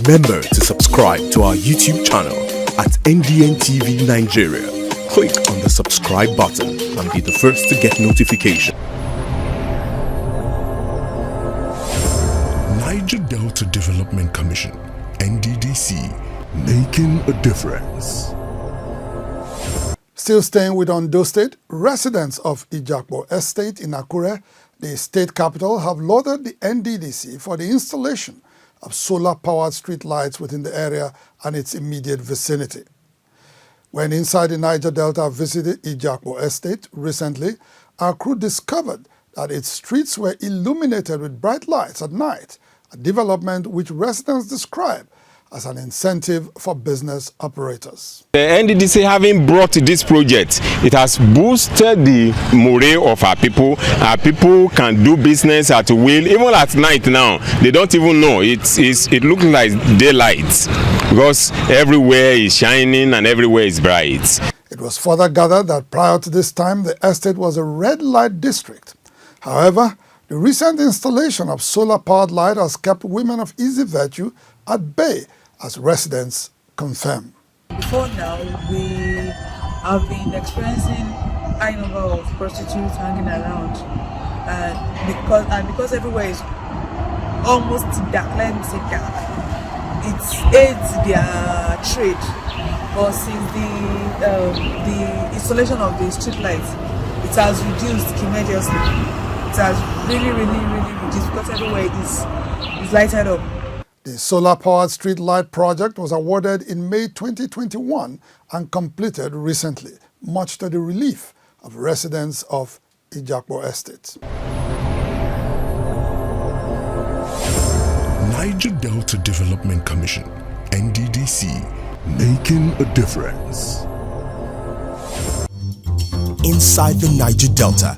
Remember to subscribe to our YouTube channel at NDN Nigeria. Click on the subscribe button and be the first to get notification. Niger Delta Development Commission, NDDC, making a difference. Still staying with Ondo State, residents of Ijapo Estate in Akure, the state capital, have lauded the NDDC for the installation of solar-powered street lights within the area and its immediate vicinity. When Inside the Niger Delta visited Ijapo Estate recently, our crew discovered that its streets were illuminated with bright lights at night, a development which residents describe as an incentive for business operators. The NDDC having brought this project, it has boosted the morale of our people. Our people can do business at will, even at night now. They don't even know. It looks like daylight because everywhere is shining and everywhere is bright. It was further gathered that prior to this time, the estate was a red light district. However, the recent installation of solar-powered light has kept women of easy virtue at bay, as residents confirm. Before now, we have been experiencing high number of prostitutes hanging around, and because everywhere is almost dark, let me say dark, it aids their trade. But since the installation of the street lights, it has reduced tremendously. It has really reduced because everywhere is lighted up. The solar-powered street light project was awarded in May 2021 and completed recently, much to the relief of residents of Ijapo Estate. Niger Delta Development Commission, NDDC, making a difference. Inside the Niger Delta,